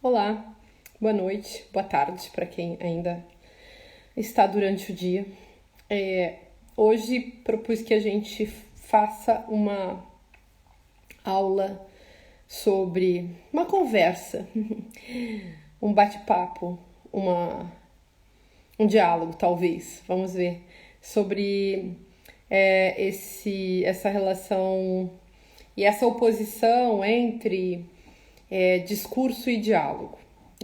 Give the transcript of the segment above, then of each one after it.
Olá, boa noite, boa tarde para quem ainda está durante o dia. Hoje propus que a gente faça uma aula sobre uma conversa, um bate-papo, um diálogo, talvez. Vamos ver sobre essa relação e essa oposição entre discurso e diálogo.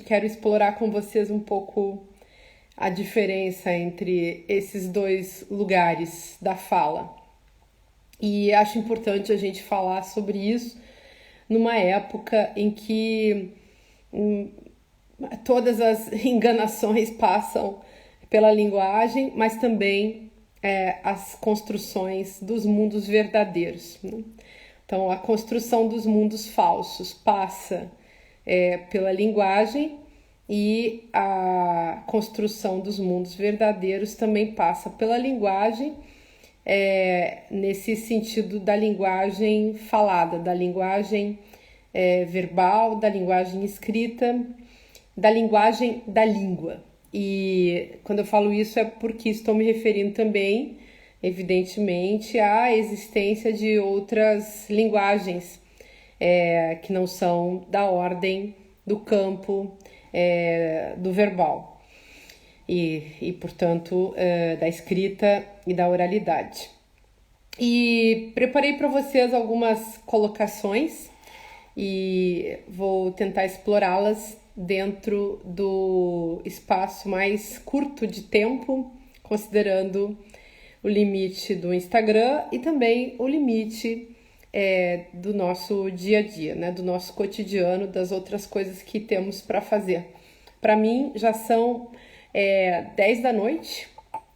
Quero explorar com vocês um pouco a diferença entre esses dois lugares da fala. E acho importante a gente falar sobre isso numa época em que todas as enganações passam pela linguagem, mas também as construções dos mundos verdadeiros, né? Então, a construção dos mundos falsos passa pela linguagem e a construção dos mundos verdadeiros também passa pela linguagem, nesse sentido da linguagem falada, da linguagem verbal, da linguagem escrita, da linguagem da língua. E quando eu falo isso é porque estou me referindo também, evidentemente, à existência de outras linguagens que não são da ordem do campo do verbal e portanto, da escrita e da oralidade. E preparei para vocês algumas colocações e vou tentar explorá-las dentro do espaço mais curto de tempo, considerando o limite do Instagram e também o limite do nosso dia a dia, né? Do nosso cotidiano, das outras coisas que temos para fazer. Para mim já são 10 da noite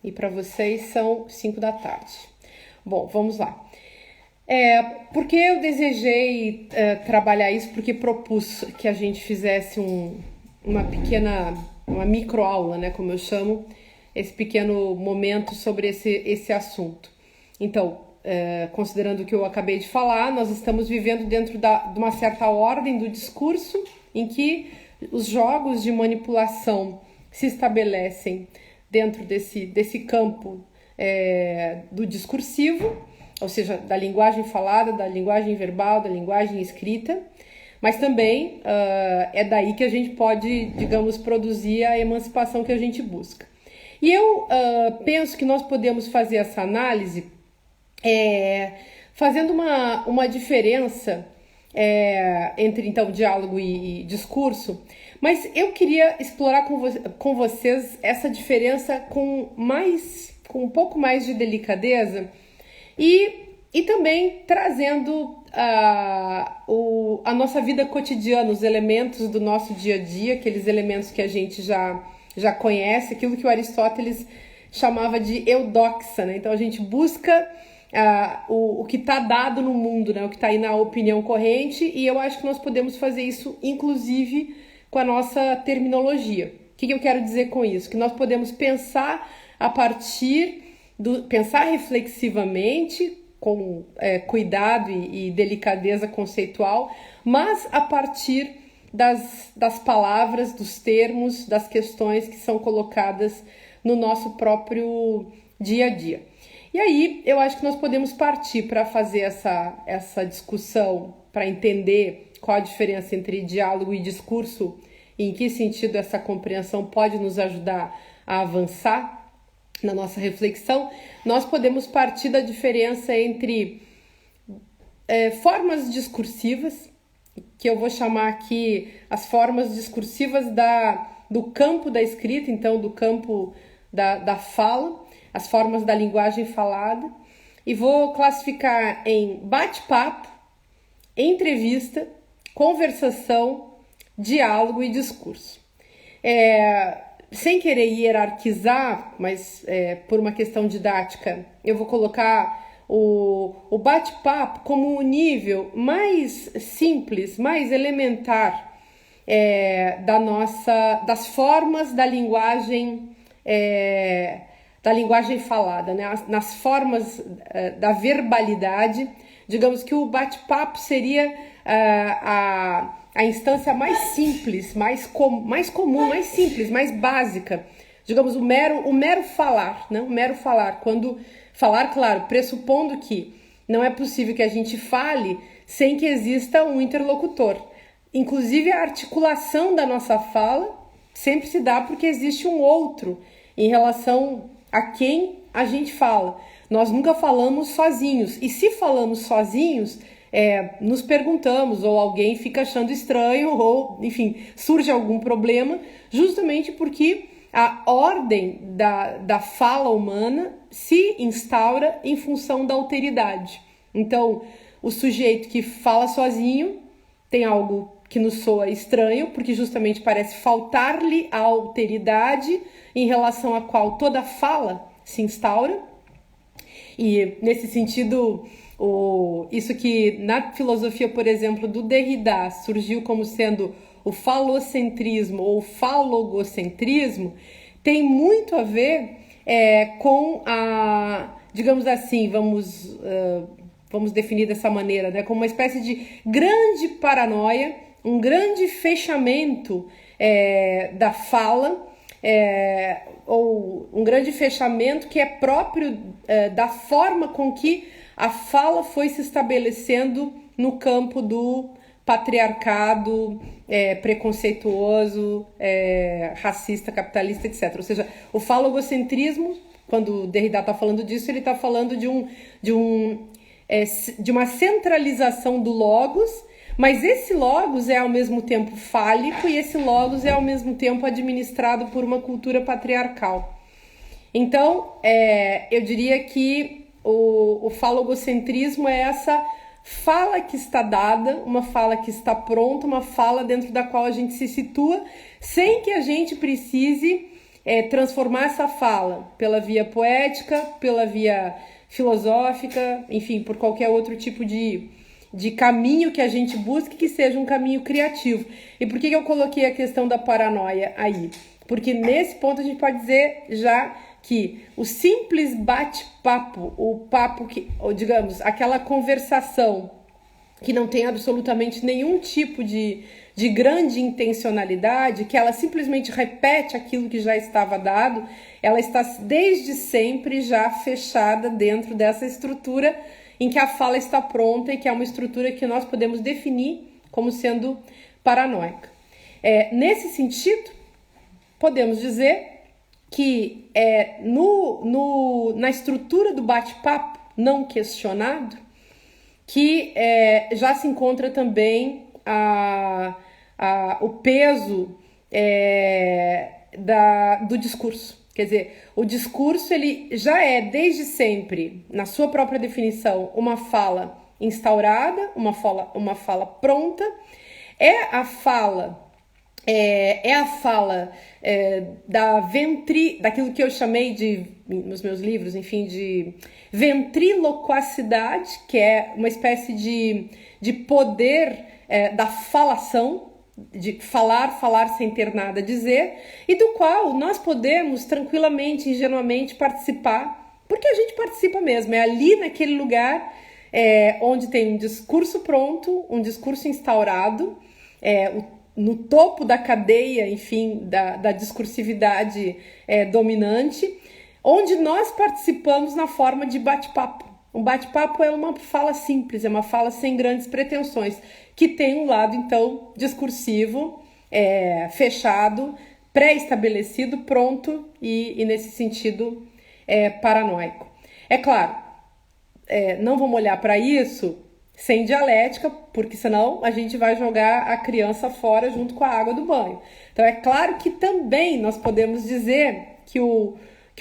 e para vocês são 5 da tarde. Bom, vamos lá. Porque eu desejei trabalhar isso, porque propus que a gente fizesse uma microaula, né, como eu chamo, esse pequeno momento sobre esse assunto. Então, considerando o que eu acabei de falar, nós estamos vivendo dentro de uma certa ordem do discurso em que os jogos de manipulação se estabelecem dentro desse campo do discursivo, ou seja, da linguagem falada, da linguagem verbal, da linguagem escrita, mas também é daí que a gente pode, digamos, produzir a emancipação que a gente busca. E eu penso que nós podemos fazer essa análise fazendo uma diferença entre, então, diálogo e discurso, mas eu queria explorar com vocês essa diferença com um pouco mais de delicadeza e também trazendo a nossa vida cotidiana, os elementos do nosso dia a dia, aqueles elementos que a gente já conhece, aquilo que o Aristóteles chamava de eudoxa, né? Então a gente busca o que está dado no mundo, né? O que está aí na opinião corrente, e eu acho que nós podemos fazer isso, inclusive, com a nossa terminologia. O que eu quero dizer com isso? Que nós podemos pensar pensar reflexivamente, com cuidado e delicadeza conceitual, mas a partir das palavras, dos termos, das questões que são colocadas no nosso próprio dia a dia. E aí eu acho que nós podemos partir para fazer essa discussão, para entender qual a diferença entre diálogo e discurso e em que sentido essa compreensão pode nos ajudar a avançar na nossa reflexão. Nós podemos partir da diferença entre formas discursivas, que eu vou chamar aqui as formas discursivas do campo da escrita, então do campo da fala, as formas da linguagem falada, e vou classificar em bate-papo, entrevista, conversação, diálogo e discurso. Sem querer hierarquizar, mas por uma questão didática, eu vou colocar o bate-papo como um nível mais simples, mais elementar das formas da linguagem falada, né? Nas formas da verbalidade. Digamos que o bate-papo seria a instância mais simples, mais comum, mais simples, mais básica, digamos, o mero falar, né? O mero falar. Quando falar, claro, pressupondo que não é possível que a gente fale sem que exista um interlocutor. Inclusive, a articulação da nossa fala sempre se dá porque existe um outro em relação a quem a gente fala. Nós nunca falamos sozinhos. E se falamos sozinhos, nos perguntamos, ou alguém fica achando estranho, ou, enfim, surge algum problema, justamente porque a ordem da fala humana se instaura em função da alteridade. Então, o sujeito que fala sozinho tem algo que nos soa estranho, porque justamente parece faltar-lhe a alteridade em relação à qual toda fala se instaura. E, nesse sentido, isso que na filosofia, por exemplo, do Derrida surgiu como sendo o falocentrismo ou falogocentrismo, tem muito a ver com digamos assim, vamos definir dessa maneira, né, como uma espécie de grande paranoia, um grande fechamento da fala, ou um grande fechamento que é próprio da forma com que a fala foi se estabelecendo no campo do patriarcado preconceituoso, racista, capitalista, etc. Ou seja, o falogocentrismo, quando o Derrida está falando disso, ele está falando de uma centralização do logos, mas esse logos é ao mesmo tempo fálico e esse logos é ao mesmo tempo administrado por uma cultura patriarcal. Então, eu diria que o falogocentrismo é essa fala que está dada, uma fala que está pronta, uma fala dentro da qual a gente se situa, sem que a gente precise transformar essa fala pela via poética, pela via filosófica, enfim, por qualquer outro tipo de caminho que a gente busque que seja um caminho criativo. E por que eu coloquei a questão da paranoia aí? Porque nesse ponto a gente pode dizer já que o simples bate-papo, o papo que, ou digamos, aquela conversação que não tem absolutamente nenhum tipo de grande intencionalidade, que ela simplesmente repete aquilo que já estava dado, ela está desde sempre já fechada dentro dessa estrutura em que a fala está pronta e que é uma estrutura que nós podemos definir como sendo paranoica. Nesse sentido, podemos dizer que na estrutura do bate-papo não questionado, que já se encontra também o peso do discurso. Quer dizer, o discurso ele já é desde sempre, na sua própria definição, uma fala instaurada, uma fala pronta, a fala daquilo que eu chamei nos meus livros, enfim, de ventriloquacidade, que é uma espécie de poder da falação, de falar sem ter nada a dizer, e do qual nós podemos tranquilamente, ingenuamente participar, porque a gente participa mesmo, é ali naquele lugar onde tem um discurso pronto, um discurso instaurado, no topo da cadeia, enfim, da discursividade dominante, onde nós participamos na forma de bate-papo. Um bate-papo é uma fala simples, é uma fala sem grandes pretensões, que tem um lado, então, discursivo, fechado, pré-estabelecido, pronto e nesse sentido, paranoico. É claro, não vamos olhar para isso sem dialética, porque senão a gente vai jogar a criança fora junto com a água do banho. Então é claro que também nós podemos dizer que o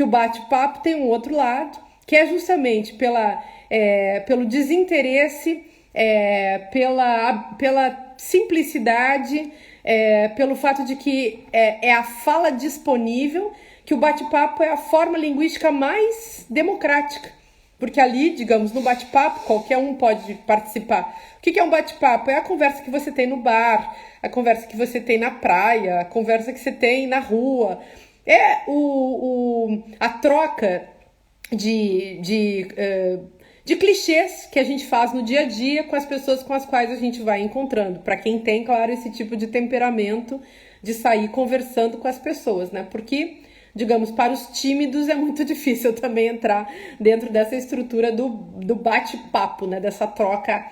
bate-papo tem um outro lado, que é justamente pelo desinteresse, pela simplicidade, pelo fato de que é a fala disponível, que o bate-papo é a forma linguística mais democrática. Porque ali, digamos, no bate-papo, qualquer um pode participar. O que é um bate-papo? É a conversa que você tem no bar, a conversa que você tem na praia, a conversa que você tem na rua. É a troca de de clichês que a gente faz no dia a dia com as pessoas com as quais a gente vai encontrando. Para quem tem, claro, esse tipo de temperamento de sair conversando com as pessoas, né? Porque, digamos, para os tímidos é muito difícil também entrar dentro dessa estrutura do bate-papo, né? Dessa troca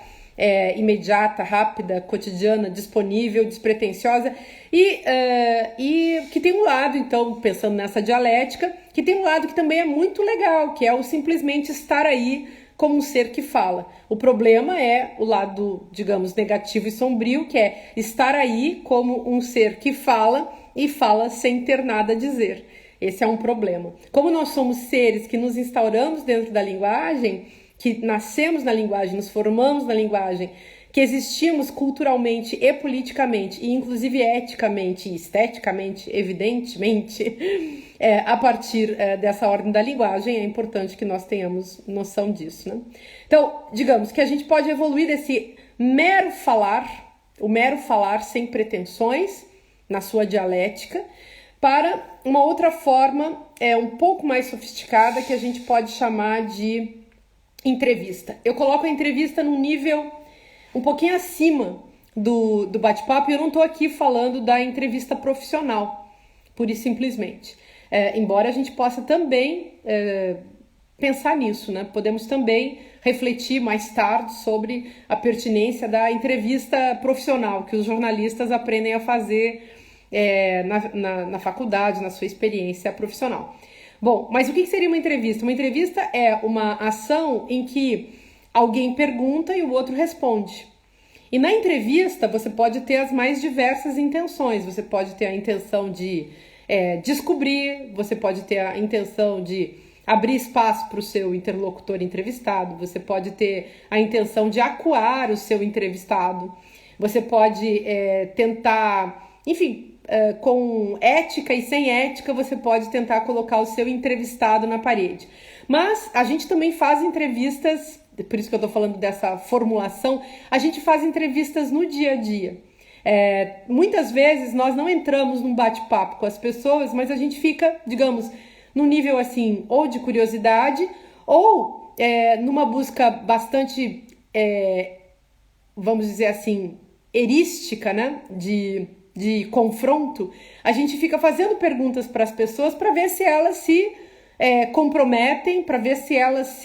imediata, rápida, cotidiana, disponível, despretensiosa e que tem um lado, então, pensando nessa dialética, que tem um lado que também é muito legal, que é o simplesmente estar aí como um ser que fala. O problema é o lado, digamos, negativo e sombrio, que é estar aí como um ser que fala e fala sem ter nada a dizer. Esse é um problema. Como nós somos seres que nos instauramos dentro da linguagem, que nascemos na linguagem, nos formamos na linguagem, que existimos culturalmente e politicamente, e inclusive eticamente e esteticamente, evidentemente, a partir dessa ordem da linguagem, é importante que nós tenhamos noção disso, né? Então, digamos que a gente pode evoluir desse mero falar, o mero falar sem pretensões, na sua dialética, para uma outra forma um pouco mais sofisticada, que a gente pode chamar de entrevista. Eu coloco a entrevista num nível um pouquinho acima do bate-papo, e eu não estou aqui falando da entrevista profissional, pura e simplesmente. Embora a gente possa também pensar nisso, né? Podemos também refletir mais tarde sobre a pertinência da entrevista profissional, que os jornalistas aprendem a fazer na faculdade, na sua experiência profissional. Bom, mas o que seria uma entrevista? Uma entrevista é uma ação em que alguém pergunta e o outro responde. E na entrevista você pode ter as mais diversas intenções. Você pode ter a intenção de descobrir, você pode ter a intenção de abrir espaço para o seu interlocutor entrevistado, você pode ter a intenção de acuar o seu entrevistado, você pode tentar, enfim, com ética e sem ética, você pode tentar colocar o seu entrevistado na parede. Mas a gente também faz entrevistas, por isso que eu estou falando dessa formulação, a gente faz entrevistas no dia a dia. Muitas vezes nós não entramos num bate-papo com as pessoas, mas a gente fica, digamos, num nível assim, ou de curiosidade, ou numa busca bastante, vamos dizer assim, erística, né, de confronto. A gente fica fazendo perguntas para as pessoas para ver se elas se comprometem, para ver se elas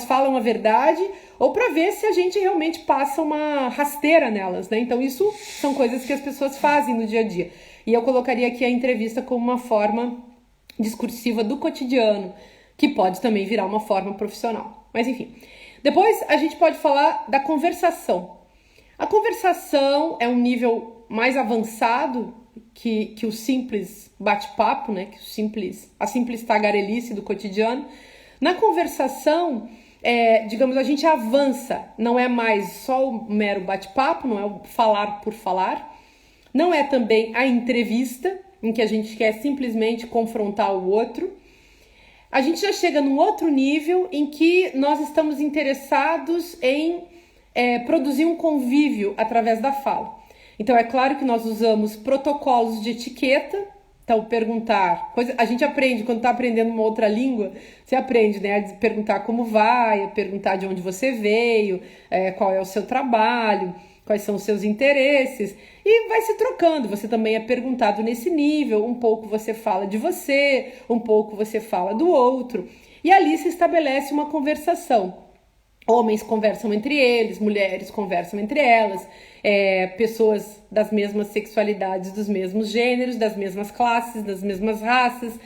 falam a verdade, ou para ver se a gente realmente passa uma rasteira nelas, né? Então isso são coisas que as pessoas fazem no dia a dia. E eu colocaria aqui a entrevista como uma forma discursiva do cotidiano, que pode também virar uma forma profissional. Mas enfim. Depois a gente pode falar da conversação. A conversação é um nível mais avançado que o simples bate-papo, né? A simples tagarelice do cotidiano. Na conversação, digamos, a gente avança, não é mais só o mero bate-papo, não é o falar por falar, não é também a entrevista, em que a gente quer simplesmente confrontar o outro. A gente já chega num outro nível em que nós estamos interessados em produzir um convívio através da fala. Então, é claro que nós usamos protocolos de etiqueta. Então, perguntar, a gente aprende, quando está aprendendo uma outra língua, você aprende, né, a perguntar como vai, a perguntar de onde você veio, qual é o seu trabalho, quais são os seus interesses, e vai se trocando. Você também é perguntado nesse nível, um pouco você fala de você, um pouco você fala do outro, e ali se estabelece uma conversação. Homens conversam entre eles, mulheres conversam entre elas, pessoas das mesmas sexualidades, dos mesmos gêneros, das mesmas classes, das mesmas raças,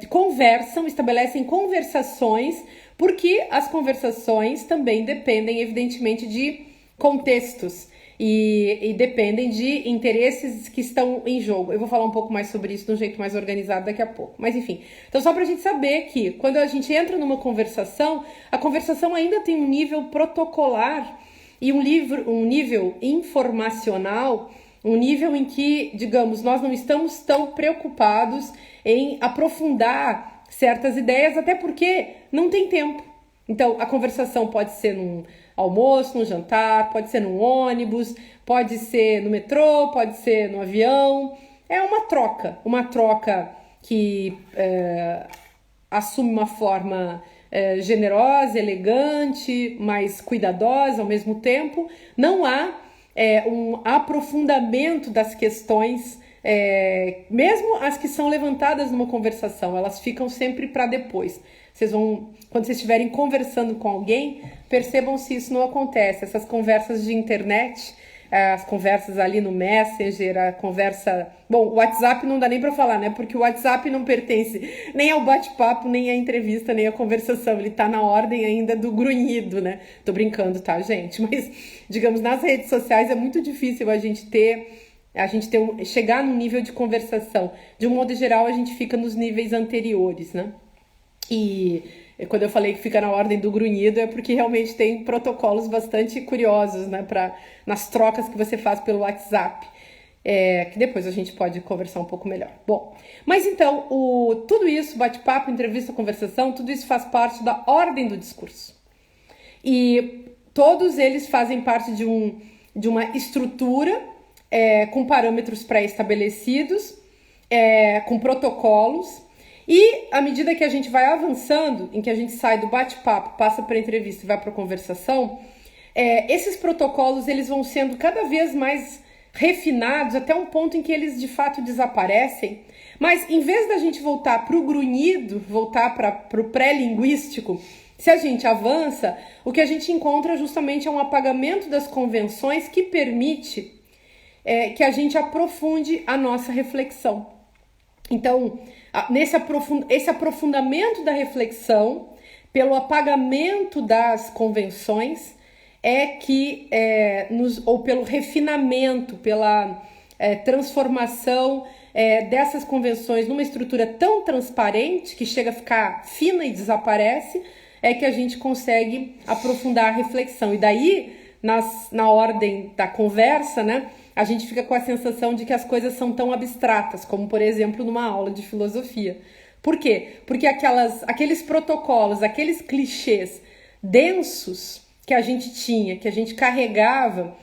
conversam, estabelecem conversações, porque as conversações também dependem, evidentemente, de contextos e dependem de interesses que estão em jogo. Eu vou falar um pouco mais sobre isso de um jeito mais organizado daqui a pouco. Mas enfim, então só pra gente saber que quando a gente entra numa conversação, a conversação ainda tem um nível protocolar e um nível informacional, um nível em que, digamos, nós não estamos tão preocupados em aprofundar certas ideias, até porque não tem tempo. Então, a conversação pode ser num almoço, num jantar, pode ser num ônibus, pode ser no metrô, pode ser no avião. É uma troca que assume uma forma generosa, elegante, mas cuidadosa ao mesmo tempo. Não há um aprofundamento das questões, mesmo as que são levantadas numa conversação, elas ficam sempre para depois. Quando vocês estiverem conversando com alguém, percebam se isso não acontece. Essas conversas de internet, as conversas ali no Messenger, a conversa... Bom, o WhatsApp não dá nem para falar, né? Porque o WhatsApp não pertence nem ao bate-papo, nem à entrevista, nem à conversação. Ele tá na ordem ainda do grunhido, né? Tô brincando, tá, gente? Mas, digamos, nas redes sociais é muito difícil chegar no nível de conversação. De um modo geral, a gente fica nos níveis anteriores, né? E quando eu falei que fica na ordem do grunhido é porque realmente tem protocolos bastante curiosos, né, nas trocas que você faz pelo WhatsApp, que depois a gente pode conversar um pouco melhor. Bom, mas então, tudo isso, bate-papo, entrevista, conversação, tudo isso faz parte da ordem do discurso. E todos eles fazem parte de uma estrutura com parâmetros pré-estabelecidos, com protocolos. E à medida que a gente vai avançando, em que a gente sai do bate-papo, passa para a entrevista e vai para a conversação, esses protocolos eles vão sendo cada vez mais refinados até um ponto em que eles de fato desaparecem. Mas em vez da gente voltar para o grunhido, voltar para o pré-linguístico, se a gente avança, o que a gente encontra justamente é um apagamento das convenções que permite que a gente aprofunde a nossa reflexão. Então, esse aprofundamento da reflexão, pelo apagamento das convenções, ou pelo refinamento, pela transformação dessas convenções numa estrutura tão transparente, que chega a ficar fina e desaparece, que a gente consegue aprofundar a reflexão. E daí, na ordem da conversa, né, a gente fica com a sensação de que as coisas são tão abstratas, como, por exemplo, numa aula de filosofia. Por quê? Porque aqueles protocolos, aqueles clichês densos que a gente tinha, que a gente carregava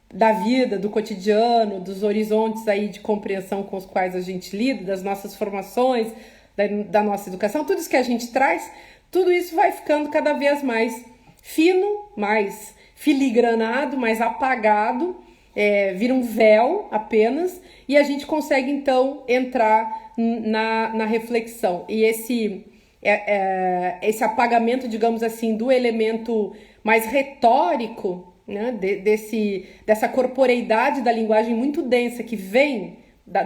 da vida, do cotidiano, dos horizontes aí de compreensão com os quais a gente lida, das nossas formações, da nossa educação, tudo isso que a gente traz, tudo isso vai ficando cada vez mais fino, mais filigranado, mais apagado, vira um véu apenas, e a gente consegue então entrar na reflexão. E esse apagamento, digamos assim, do elemento mais retórico, né, dessa corporeidade da linguagem muito densa que vem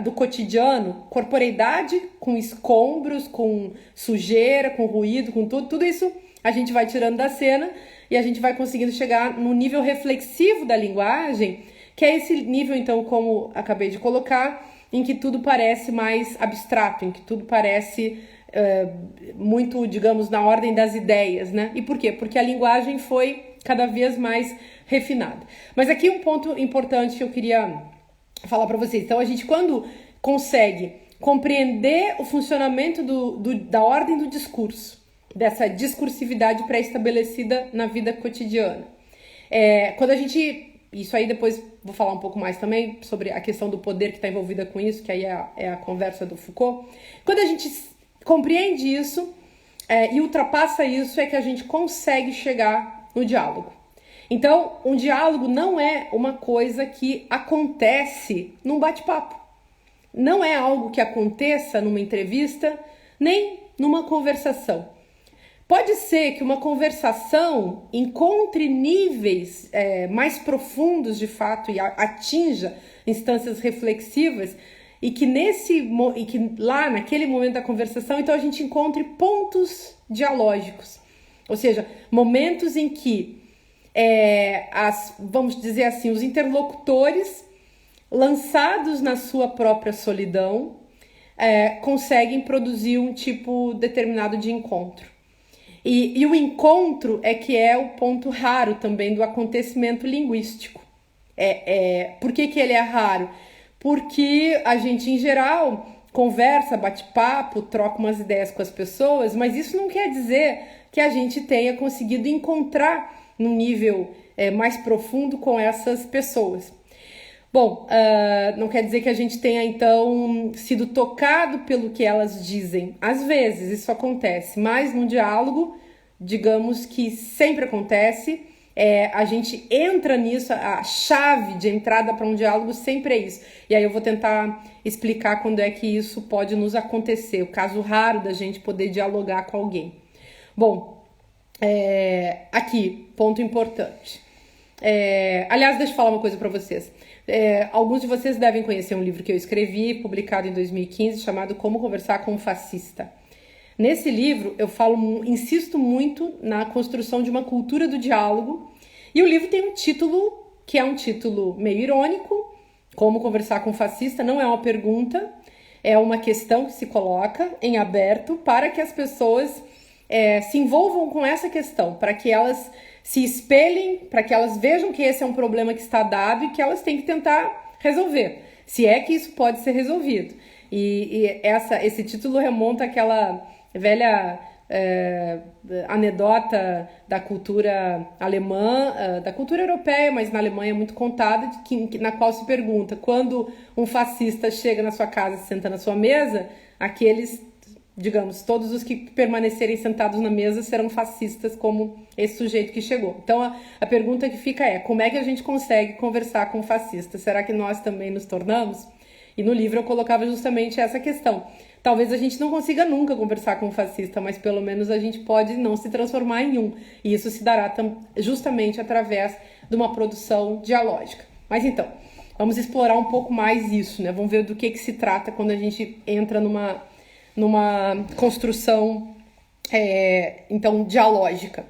do cotidiano, corporeidade com escombros, com sujeira, com ruído, com tudo isso a gente vai tirando da cena e a gente vai conseguindo chegar no nível reflexivo da linguagem, que é esse nível, então, como acabei de colocar, em que tudo parece mais abstrato, em que tudo parece muito, digamos, na ordem das ideias, né? E por quê? Porque a linguagem foi cada vez mais refinada. Mas aqui um ponto importante que eu queria falar para vocês. Então, a gente, quando consegue compreender o funcionamento da ordem do discurso, dessa discursividade pré-estabelecida na vida cotidiana, quando a gente... Isso aí depois vou falar um pouco mais também sobre a questão do poder que está envolvida com isso, que aí é a conversa do Foucault. Quando a gente compreende isso e ultrapassa isso, é que a gente consegue chegar no diálogo. Então, um diálogo não é uma coisa que acontece num bate-papo. Não é algo que aconteça numa entrevista, nem numa conversação. Pode ser que uma conversação encontre níveis mais profundos de fato e atinja instâncias reflexivas e que lá naquele momento da conversação, então a gente encontre pontos dialógicos, ou seja, momentos em que vamos dizer assim, os interlocutores lançados na sua própria solidão conseguem produzir um tipo determinado de encontro. E o encontro que é o ponto raro também do acontecimento linguístico. Por que ele é raro? Porque a gente, em geral, conversa, bate papo, troca umas ideias com as pessoas, mas isso não quer dizer que a gente tenha conseguido encontrar num nível mais profundo com essas pessoas. Bom, não quer dizer que a gente tenha, então, sido tocado pelo que elas dizem. Às vezes isso acontece, mas no diálogo, digamos que sempre acontece, a gente entra nisso, a chave de entrada para um diálogo sempre é isso. E aí eu vou tentar explicar quando é que isso pode nos acontecer, o caso raro da gente poder dialogar com alguém. Bom, aqui, ponto importante. Aliás, deixa eu falar uma coisa para vocês. Alguns de vocês devem conhecer um livro que eu escrevi, publicado em 2015, chamado Como Conversar com um Fascista. Nesse livro, eu insisto muito na construção de uma cultura do diálogo, e o livro tem um título que é um título meio irônico, Como Conversar com um Fascista. Não é uma pergunta, é uma questão que se coloca em aberto para que as pessoas se envolvam com essa questão, para que elas se espelhem, para que elas vejam que esse é um problema que está dado e que elas têm que tentar resolver, se é que isso pode ser resolvido. E esse título remonta àquela velha anedota da cultura alemã, da cultura europeia, mas na Alemanha é muito contada, na qual se pergunta, quando um fascista chega na sua casa e senta na sua mesa, aqueles, digamos, todos os que permanecerem sentados na mesa serão fascistas, como esse sujeito que chegou. Então a pergunta que fica é, como é que a gente consegue conversar com um fascista? Será que nós também nos tornamos? E no livro eu colocava justamente essa questão. Talvez a gente não consiga nunca conversar com um fascista, mas pelo menos a gente pode não se transformar em um. E isso se dará justamente através de uma produção dialógica. Mas então, vamos explorar um pouco mais isso, né? Vamos ver do que se trata quando a gente entra numa construção, então, dialógica.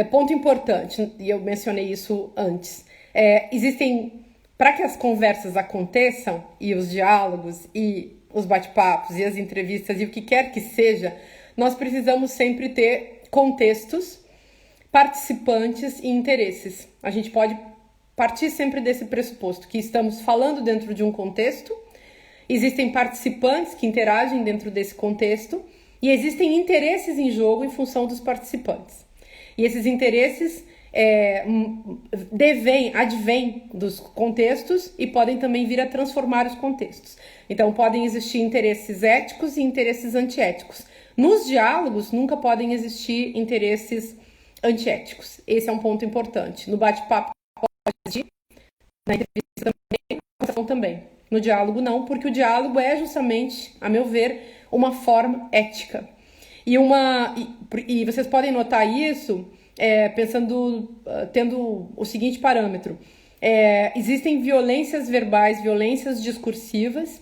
Ponto importante, e eu mencionei isso antes, para que as conversas aconteçam, e os diálogos, e os bate-papos, e as entrevistas, e o que quer que seja, nós precisamos sempre ter contextos, participantes e interesses. A gente pode partir sempre desse pressuposto, que estamos falando dentro de um contexto, existem participantes que interagem dentro desse contexto e existem interesses em jogo em função dos participantes. E esses interesses advêm dos contextos e podem também vir a transformar os contextos. Então, podem existir interesses éticos e interesses antiéticos. Nos diálogos, nunca podem existir interesses antiéticos. Esse é um ponto importante. No bate-papo pode existir, na entrevista também. No diálogo não, porque o diálogo é justamente, a meu ver, uma forma ética. E vocês podem notar isso tendo o seguinte parâmetro. Existem violências verbais, violências discursivas,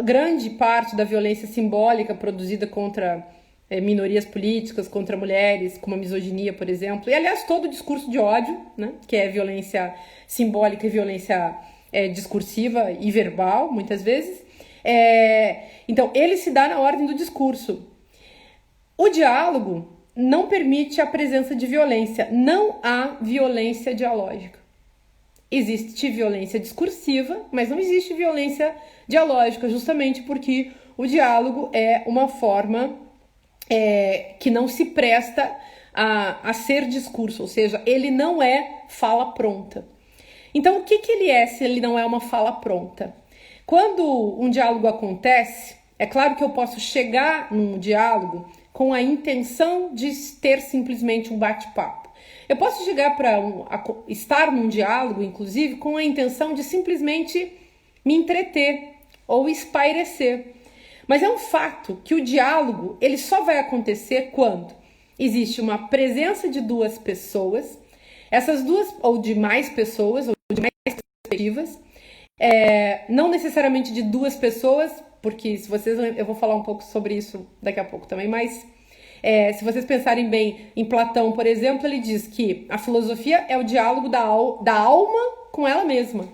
grande parte da violência simbólica produzida contra minorias políticas, contra mulheres, como a misoginia, por exemplo, e aliás todo o discurso de ódio, né, que é violência simbólica e violência discursiva e verbal, muitas vezes. Então, ele se dá na ordem do discurso. O diálogo não permite a presença de violência. Não há violência dialógica. Existe violência discursiva, mas não existe violência dialógica, justamente porque o diálogo é uma forma que não se presta a ser discurso, ou seja, ele não é fala pronta. Então, o que ele é se ele não é uma fala pronta? Quando um diálogo acontece, é claro que eu posso chegar num diálogo com a intenção de ter simplesmente um bate-papo. Eu posso chegar estar num diálogo, inclusive, com a intenção de simplesmente me entreter ou espairecer. Mas é um fato que o diálogo ele só vai acontecer quando existe uma presença de duas pessoas, essas duas, ou de mais pessoas, ou de mais perspectivas, não necessariamente de duas pessoas, porque eu vou falar um pouco sobre isso daqui a pouco também, mas se vocês pensarem bem em Platão, por exemplo, ele diz que a filosofia é o diálogo da alma com ela mesma.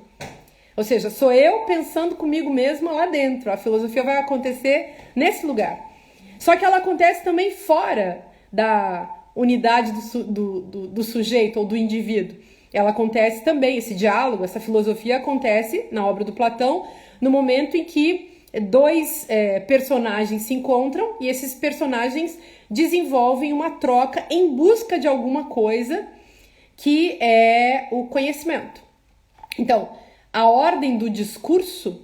Ou seja, sou eu pensando comigo mesma lá dentro. A filosofia vai acontecer nesse lugar. Só que ela acontece também fora da unidade do sujeito ou do indivíduo. Ela acontece também, esse diálogo, essa filosofia acontece na obra do Platão, no momento em que dois personagens se encontram e esses personagens desenvolvem uma troca em busca de alguma coisa que é o conhecimento. Então, a ordem do discurso,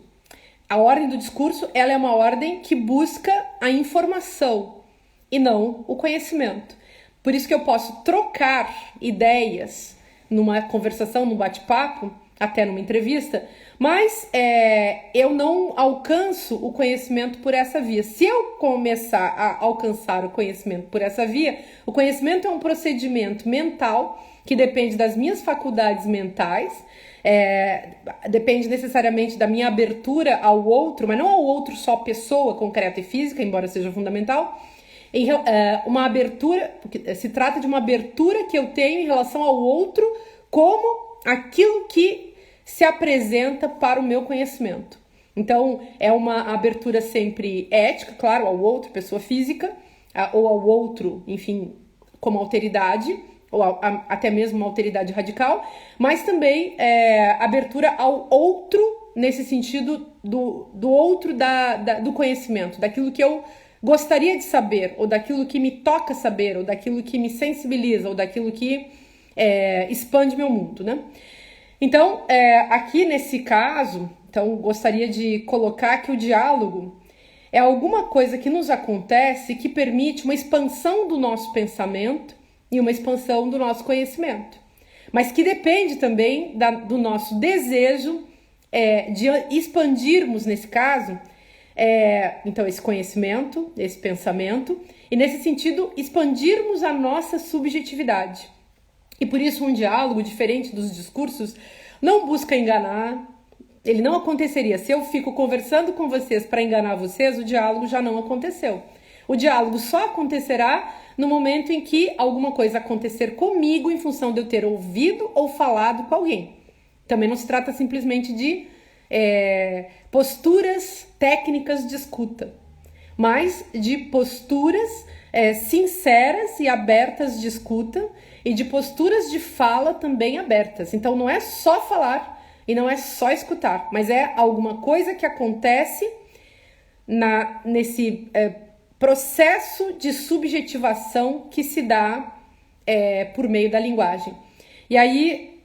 ela é uma ordem que busca a informação e não o conhecimento. Por isso que eu posso trocar ideias numa conversação, num bate-papo, até numa entrevista, mas eu não alcanço o conhecimento por essa via. Se eu começar a alcançar o conhecimento por essa via, o conhecimento é um procedimento mental que depende das minhas faculdades mentais, depende necessariamente da minha abertura ao outro, mas não ao outro só pessoa concreta e física, embora seja fundamental, uma abertura, porque se trata de uma abertura que eu tenho em relação ao outro como aquilo que se apresenta para o meu conhecimento. Então, é uma abertura sempre ética, claro, ao outro, pessoa física, ou ao outro, enfim, como alteridade, ou até mesmo uma alteridade radical, mas também abertura ao outro, nesse sentido do outro do conhecimento, daquilo que eu gostaria de saber, ou daquilo que me toca saber, ou daquilo que me sensibiliza, ou daquilo que expande meu mundo, né? Então, aqui nesse caso, gostaria de colocar que o diálogo é alguma coisa que nos acontece que permite uma expansão do nosso pensamento e uma expansão do nosso conhecimento, mas que depende também do nosso desejo de expandirmos, nesse caso, então esse conhecimento, esse pensamento, e nesse sentido expandirmos a nossa subjetividade. E por isso um diálogo, diferente dos discursos, não busca enganar. Ele não aconteceria. Se eu fico conversando com vocês para enganar vocês, o diálogo já não aconteceu. O diálogo só acontecerá no momento em que alguma coisa acontecer comigo em função de eu ter ouvido ou falado com alguém. Também não se trata simplesmente de posturas técnicas de escuta, mas de posturas sinceras e abertas de escuta e de posturas de fala também abertas. Então não é só falar e não é só escutar, mas é alguma coisa que acontece nesse processo de subjetivação que se dá por meio da linguagem. E aí,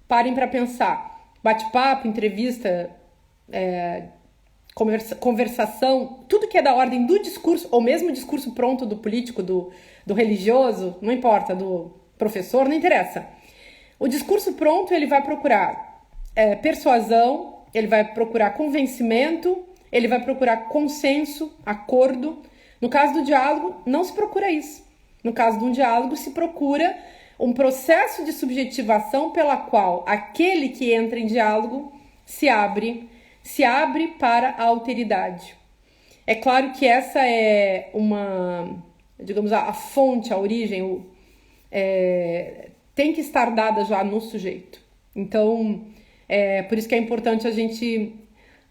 parem para pensar. Bate-papo, entrevista, conversação, tudo que é da ordem do discurso, ou mesmo o discurso pronto do político, do religioso, não importa, do professor, não interessa. O discurso pronto, ele vai procurar persuasão, ele vai procurar convencimento, ele vai procurar consenso, acordo. No caso do diálogo, não se procura isso. No caso de um diálogo, se procura um processo de subjetivação pela qual aquele que entra em diálogo se abre para a alteridade. É claro que essa é digamos, a fonte, a origem, tem que estar dada já no sujeito. Então, por isso que é importante a gente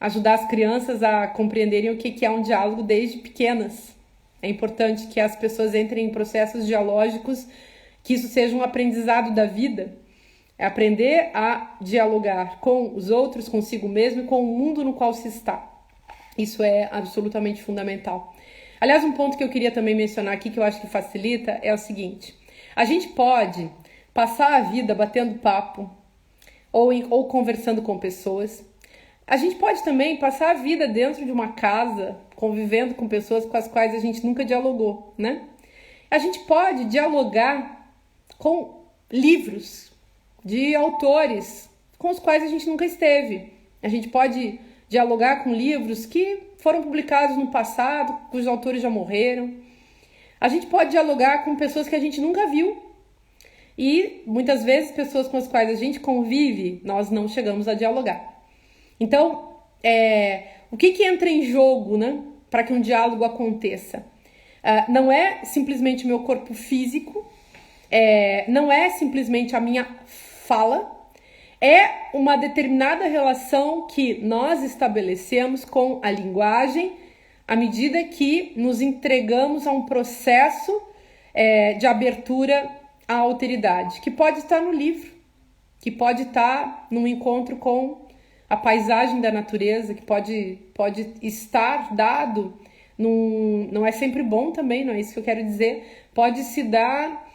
ajudar as crianças a compreenderem o que é um diálogo desde pequenas. É importante que as pessoas entrem em processos dialógicos, que isso seja um aprendizado da vida. É aprender a dialogar com os outros, consigo mesmo e com o mundo no qual se está. Isso é absolutamente fundamental. Aliás, um ponto que eu queria também mencionar aqui, que eu acho que facilita, é o seguinte. A gente pode passar a vida batendo papo ou conversando com pessoas. A gente pode também passar a vida dentro de uma casa, convivendo com pessoas com as quais a gente nunca dialogou, né? A gente pode dialogar com livros de autores com os quais a gente nunca esteve. A gente pode dialogar com livros que foram publicados no passado, cujos autores já morreram. A gente pode dialogar com pessoas que a gente nunca viu. E, muitas vezes, pessoas com as quais a gente convive, nós não chegamos a dialogar. Então, o que entra em jogo, né, para que um diálogo aconteça? Não é simplesmente o meu corpo físico, não é simplesmente a minha fala, é uma determinada relação que nós estabelecemos com a linguagem à medida que nos entregamos a um processo de abertura à alteridade, que pode estar no livro, que pode estar num encontro com a paisagem da natureza, que pode estar dado não é sempre bom também, não é isso que eu quero dizer, pode se dar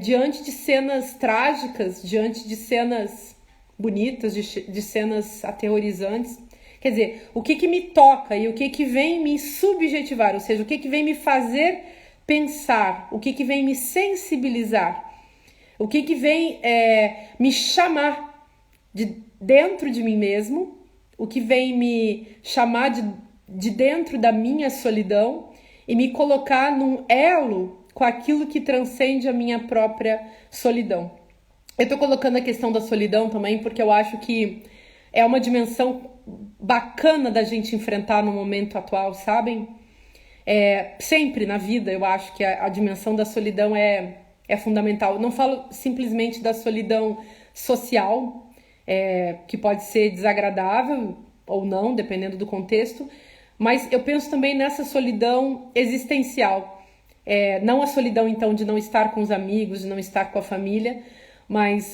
diante de cenas trágicas, diante de cenas bonitas, de cenas aterrorizantes. Quer dizer, o que me toca e o que vem me subjetivar, ou seja, o que vem me fazer pensar, o que vem me sensibilizar, o que vem me chamar de dentro de mim mesmo, o que vem me chamar de dentro da minha solidão e me colocar num elo com aquilo que transcende a minha própria solidão. Eu estou colocando a questão da solidão também porque eu acho que é uma dimensão bacana da gente enfrentar no momento atual, sabem? Sempre na vida eu acho que a dimensão da solidão é fundamental. Eu não falo simplesmente da solidão social, que pode ser desagradável ou não, dependendo do contexto, mas eu penso também nessa solidão existencial. Não a solidão, então, de não estar com os amigos, de não estar com a família, mas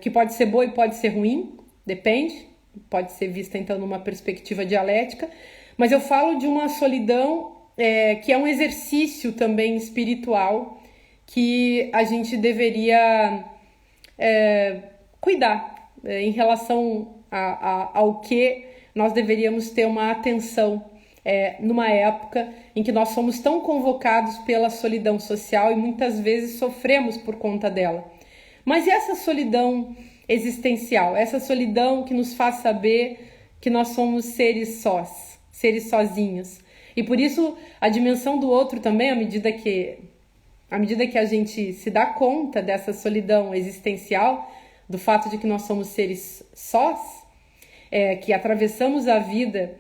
que pode ser boa e pode ser ruim, depende, pode ser vista, então, numa perspectiva dialética, mas eu falo de uma solidão que é um exercício também espiritual que a gente deveria cuidar em relação ao que nós deveríamos ter uma atenção numa época em que nós somos tão convocados pela solidão social e muitas vezes sofremos por conta dela. Mas e essa solidão existencial, essa solidão que nos faz saber que nós somos seres sós, seres sozinhos. E por isso a dimensão do outro também, à medida que a gente se dá conta dessa solidão existencial, do fato de que nós somos seres sós, que atravessamos a vida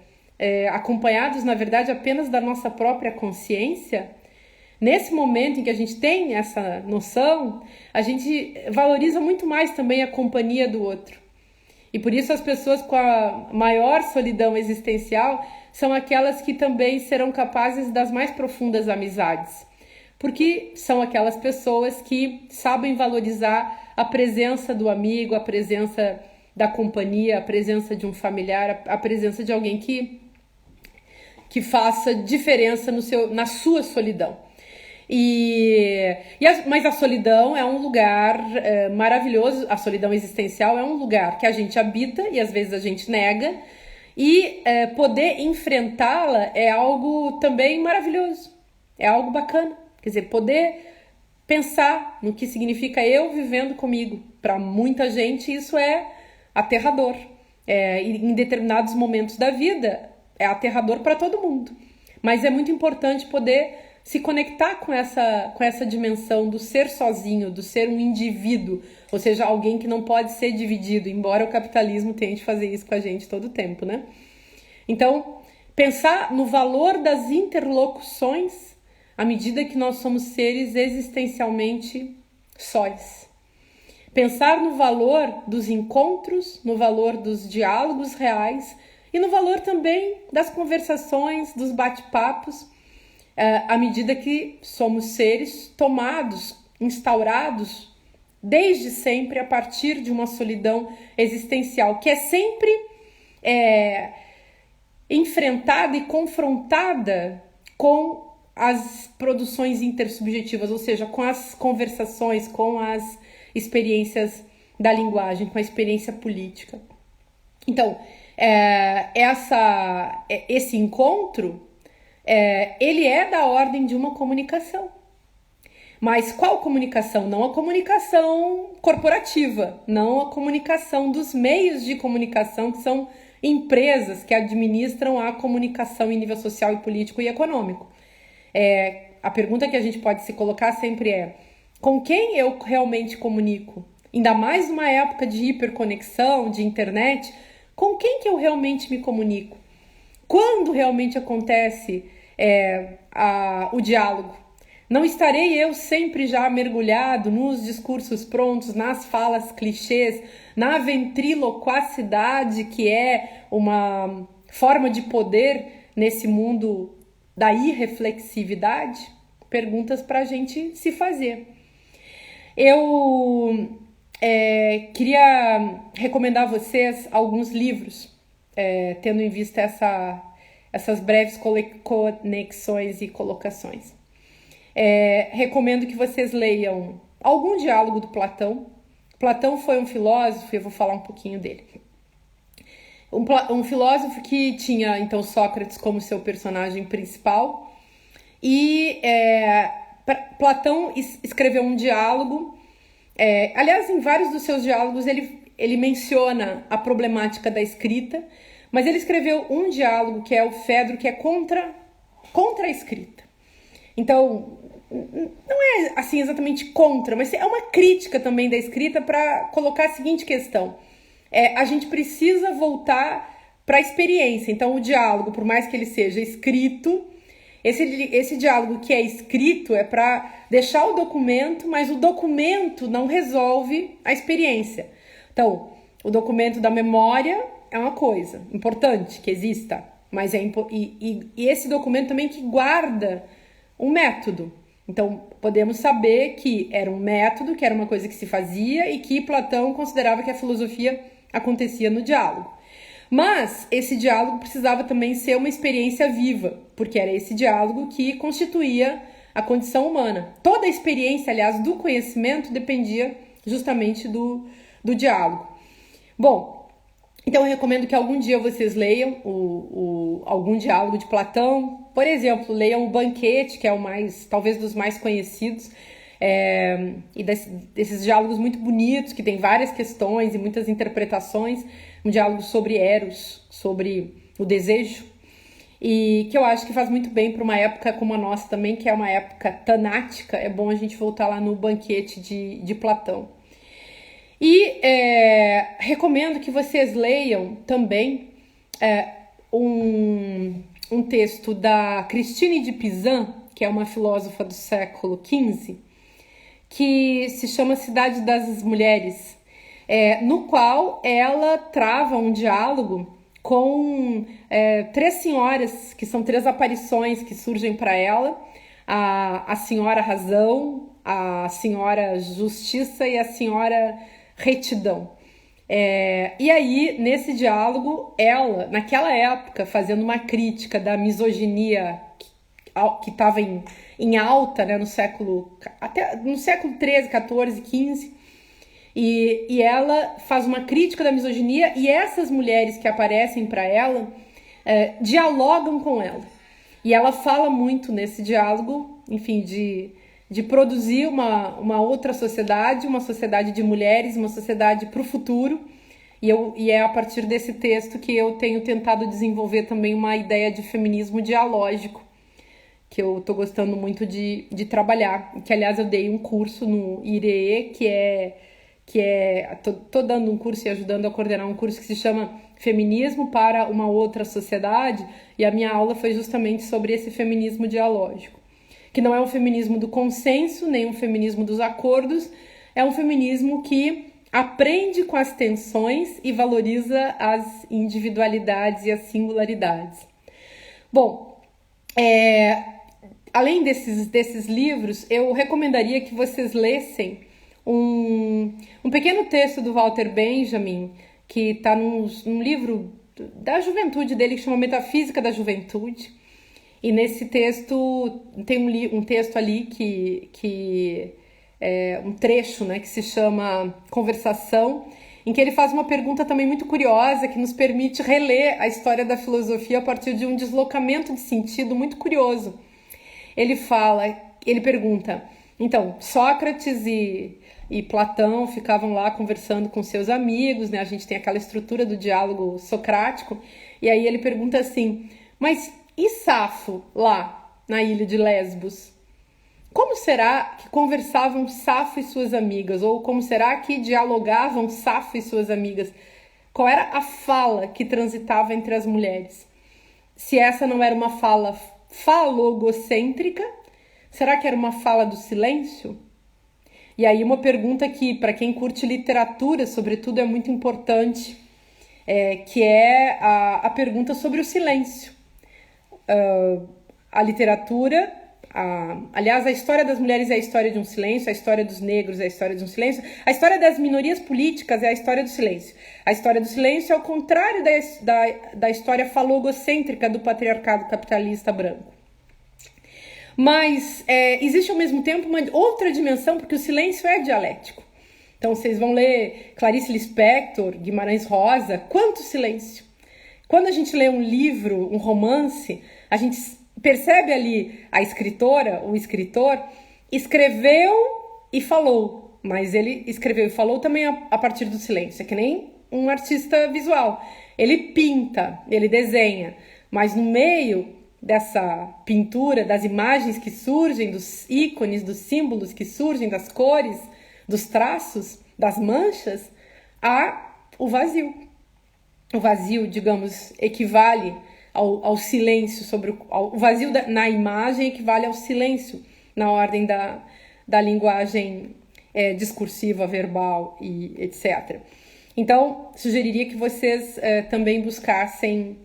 acompanhados, na verdade, apenas da nossa própria consciência, nesse momento em que a gente tem essa noção, a gente valoriza muito mais também a companhia do outro. E por isso as pessoas com a maior solidão existencial são aquelas que também serão capazes das mais profundas amizades. Porque são aquelas pessoas que sabem valorizar a presença do amigo, a presença da companhia, a presença de um familiar, a presença de alguém que faça diferença na sua solidão. Mas a solidão é um lugar maravilhoso, a solidão existencial é um lugar que a gente habita e às vezes a gente nega, e poder enfrentá-la é algo também maravilhoso, é algo bacana. Quer dizer, poder pensar no que significa eu vivendo comigo. Para muita gente isso é aterrador. Em determinados momentos da vida é aterrador para todo mundo. Mas é muito importante poder se conectar com essa dimensão do ser sozinho, do ser um indivíduo, ou seja, alguém que não pode ser dividido, embora o capitalismo tente fazer isso com a gente todo o tempo, né? Então, pensar no valor das interlocuções à medida que nós somos seres existencialmente sós. Pensar no valor dos encontros, no valor dos diálogos reais e no valor também das conversações, dos bate-papos, à medida que somos seres tomados, instaurados, desde sempre a partir de uma solidão existencial, que é sempre enfrentada e confrontada com as produções intersubjetivas, ou seja, com as conversações, com as experiências da linguagem, com a experiência política. Então, esse encontro, ele é da ordem de uma comunicação. Mas qual comunicação? Não a comunicação corporativa, não a comunicação dos meios de comunicação, que são empresas que administram a comunicação em nível social e político e econômico. A pergunta que a gente pode se colocar sempre é: com quem eu realmente comunico? Ainda mais numa época de hiperconexão, de internet, com quem que eu realmente me comunico? Quando realmente acontece o diálogo? Não estarei eu sempre já mergulhado nos discursos prontos, nas falas clichês, na ventriloquacidade, que é uma forma de poder nesse mundo da irreflexividade? Perguntas para a gente se fazer. Eu queria recomendar a vocês alguns livros, tendo em vista essas breves conexões e colocações. Recomendo que vocês leiam algum diálogo do Platão. Platão foi um filósofo, e eu vou falar um pouquinho dele. Um filósofo que tinha, então, Sócrates como seu personagem principal. E Platão escreveu um diálogo. Aliás, em vários dos seus diálogos, ele menciona a problemática da escrita, mas ele escreveu um diálogo, que é o Fedro, que é contra a escrita. Então, não é assim exatamente contra, mas é uma crítica também da escrita para colocar a seguinte questão. A gente precisa voltar para a experiência. Então, o diálogo, por mais que ele seja escrito, esse diálogo que é escrito é para deixar o documento, mas o documento não resolve a experiência. Então, o documento da memória é uma coisa importante que exista, mas e esse documento também que guarda um método. Então, podemos saber que era um método, que era uma coisa que se fazia e que Platão considerava que a filosofia acontecia no diálogo. Mas esse diálogo precisava também ser uma experiência viva, porque era esse diálogo que constituía a condição humana. Toda a experiência, aliás, do conhecimento dependia justamente do diálogo. Bom, então eu recomendo que algum dia vocês leiam algum diálogo de Platão. Por exemplo, leiam o Banquete, que é o mais, talvez dos mais conhecidos, e desses diálogos muito bonitos, que tem várias questões e muitas interpretações. Um diálogo sobre Eros, sobre o desejo, e que eu acho que faz muito bem para uma época como a nossa também, que é uma época tanática. É bom a gente voltar lá no Banquete de Platão. E recomendo que vocês leiam também um texto da Christine de Pizan, que é uma filósofa do século XV, que se chama Cidade das Mulheres, no qual ela trava um diálogo com três senhoras, que são três aparições que surgem para ela: a senhora Razão, a senhora Justiça e a senhora Retidão. E aí, nesse diálogo, ela, naquela época, fazendo uma crítica da misoginia que estava em alta, né, no século XIII, XIV, XV, e ela faz uma crítica da misoginia, e essas mulheres que aparecem para ela dialogam com ela. E ela fala muito nesse diálogo, enfim, de produzir uma outra sociedade, uma sociedade de mulheres, uma sociedade para o futuro. E é a partir desse texto que eu tenho tentado desenvolver também uma ideia de feminismo dialógico, que eu estou gostando muito de trabalhar. Que, aliás, eu dei um curso no IREE, tô dando um curso e ajudando a coordenar um curso que se chama Feminismo para uma Outra Sociedade, e a minha aula foi justamente sobre esse feminismo dialógico, que não é um feminismo do consenso, nem um feminismo dos acordos, é um feminismo que aprende com as tensões e valoriza as individualidades e as singularidades. Bom, além desses livros, eu recomendaria que vocês lessem um pequeno texto do Walter Benjamin, que está num livro da juventude dele, que chama Metafísica da Juventude. E nesse texto tem um texto ali que é um trecho, né, que se chama Conversação, em que ele faz uma pergunta também muito curiosa, que nos permite reler a história da filosofia a partir de um deslocamento de sentido muito curioso. Ele pergunta: então, Sócrates e Platão ficavam lá conversando com seus amigos, né? A gente tem aquela estrutura do diálogo socrático, e aí ele pergunta assim: mas e Safo lá na ilha de Lesbos? Como será que conversavam Safo e suas amigas? Ou como será que dialogavam Safo e suas amigas? Qual era a fala que transitava entre as mulheres? Se essa não era uma fala falogocêntrica, será que era uma fala do silêncio? E aí uma pergunta que, para quem curte literatura, sobretudo, é muito importante, que é a pergunta sobre o silêncio. A literatura, aliás, a história das mulheres é a história de um silêncio, a história dos negros é a história de um silêncio, a história das minorias políticas é a história do silêncio. A história do silêncio é o contrário da história falogocêntrica do patriarcado capitalista branco. Mas existe ao mesmo tempo uma outra dimensão, porque o silêncio é dialético. Então, vocês vão ler Clarice Lispector, Guimarães Rosa, quanto silêncio. Quando a gente lê um livro, um romance, a gente percebe ali a escritora, o escritor, escreveu e falou, mas ele escreveu e falou também a partir do silêncio. É que nem um artista visual. Ele pinta, ele desenha, mas no meio dessa pintura, das imagens que surgem, dos ícones, dos símbolos que surgem, das cores, dos traços, das manchas, há o vazio. O vazio, digamos, equivale ao silêncio sobre o vazio na imagem equivale ao silêncio na ordem da linguagem discursiva, verbal e etc. Então, sugeriria que vocês também buscassem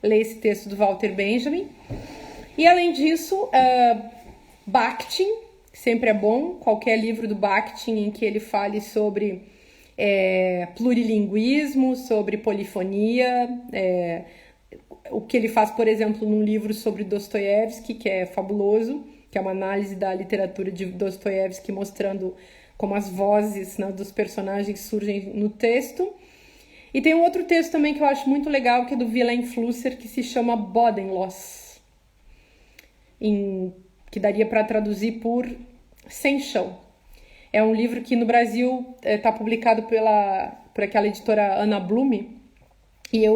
ler esse texto do Walter Benjamin. E, além disso, Bakhtin, sempre é bom, qualquer livro do Bakhtin em que ele fale sobre plurilinguismo, sobre polifonia, o que ele faz, por exemplo, num livro sobre Dostoiévski, que é fabuloso, que é uma análise da literatura de Dostoiévski, mostrando como as vozes, né, dos personagens surgem no texto. E tem um outro texto também que eu acho muito legal, que é do Wilhelm Flusser, que se chama Bodenlos, que daria para traduzir por Sem Chão. É um livro que no Brasil está publicado por aquela editora Ana Blume, e é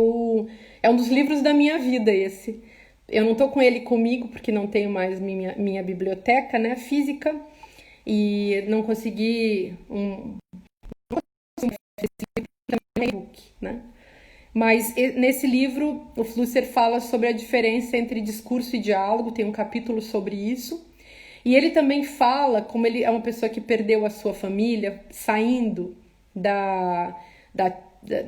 um dos livros da minha vida esse. Eu não estou com ele comigo, porque não tenho mais minha biblioteca, né, física, e não consegui e-book, né? Mas nesse livro o Flusser fala sobre a diferença entre discurso e diálogo, tem um capítulo sobre isso. E ele também fala como ele é uma pessoa que perdeu a sua família saindo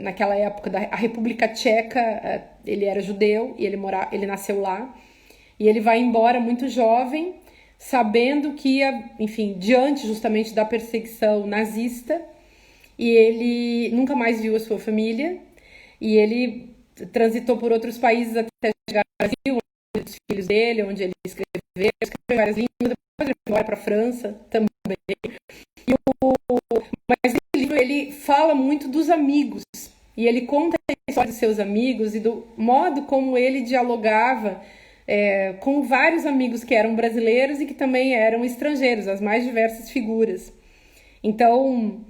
naquela época da República Tcheca. Ele era judeu e ele nasceu lá. E ele vai embora muito jovem, sabendo que ia, enfim, diante justamente da perseguição nazista. E ele nunca mais viu a sua família. E ele transitou por outros países até chegar ao Brasil, onde os filhos dele, onde ele escreveu várias línguas. Depois ele foi para a França também. Mas esse livro ele fala muito dos amigos. E ele conta a história dos seus amigos e do modo como ele dialogava com vários amigos que eram brasileiros e que também eram estrangeiros, as mais diversas figuras. Então,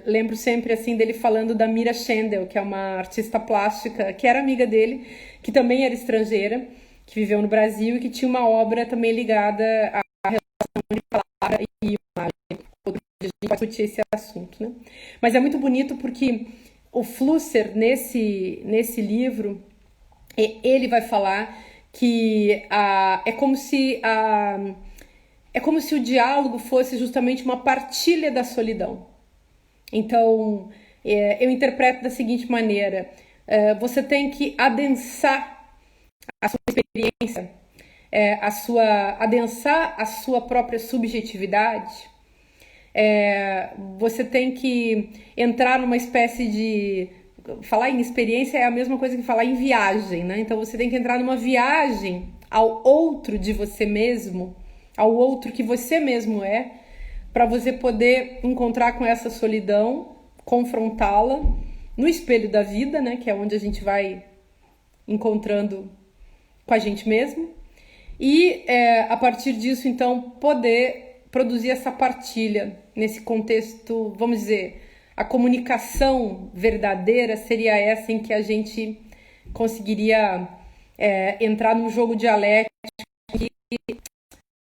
lembro sempre assim dele falando da Mira Schendel, que é uma artista plástica, que era amiga dele, que também era estrangeira, que viveu no Brasil e que tinha uma obra também ligada à relação de palavra e imagem. Outro dia a gente vai discutir esse assunto, né? Mas é muito bonito porque o Flusser, nesse livro, ele vai falar que é como se o diálogo fosse justamente uma partilha da solidão. Então, eu interpreto da seguinte maneira: você tem que adensar a sua experiência, adensar a sua própria subjetividade. Você tem que entrar numa espécie de... Falar em experiência é a mesma coisa que falar em viagem, né? Então você tem que entrar numa viagem ao outro de você mesmo, ao outro que você mesmo é, para você poder encontrar com essa solidão, confrontá-la no espelho da vida, né? Que é onde a gente vai encontrando com a gente mesmo. E a partir disso, então, poder produzir essa partilha nesse contexto, vamos dizer, a comunicação verdadeira seria essa em que a gente conseguiria entrar num jogo dialético e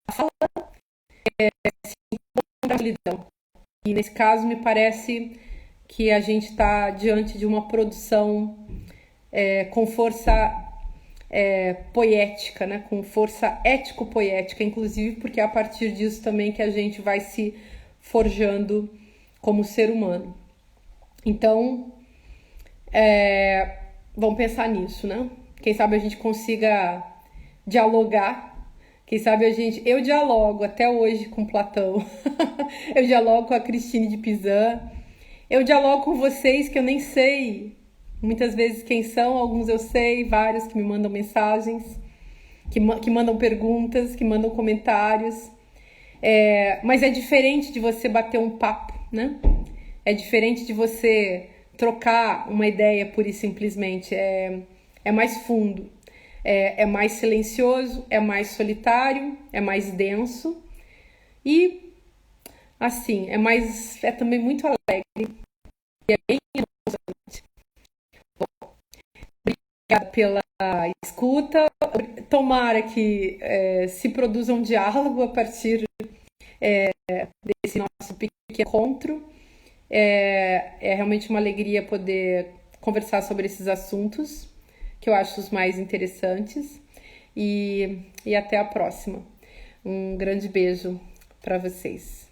a fala se encontra a solidão. E nesse caso me parece que a gente está diante de uma produção com força poética, né? Com força ético-poética, inclusive, porque é a partir disso também que a gente vai se forjando como ser humano. Então, vamos pensar nisso, né? Quem sabe a gente consiga dialogar. Quem sabe eu dialogo até hoje com Platão. Eu dialogo com a Christine de Pizan. Eu dialogo com vocês que eu nem sei muitas vezes quem são. Alguns eu sei, vários que me mandam mensagens, que mandam perguntas, que mandam comentários. Mas é diferente de você bater um papo né? É diferente de você trocar uma ideia pura e simplesmente. É mais fundo, é mais silencioso, é mais solitário, é mais denso e, assim, é também muito alegre e é bem emocionante. Obrigada pela escuta. Tomara que se produza um diálogo a partir desse nosso pequeno encontro. É realmente uma alegria poder conversar sobre esses assuntos, que eu acho os mais interessantes. E até a próxima. Um grande beijo para vocês.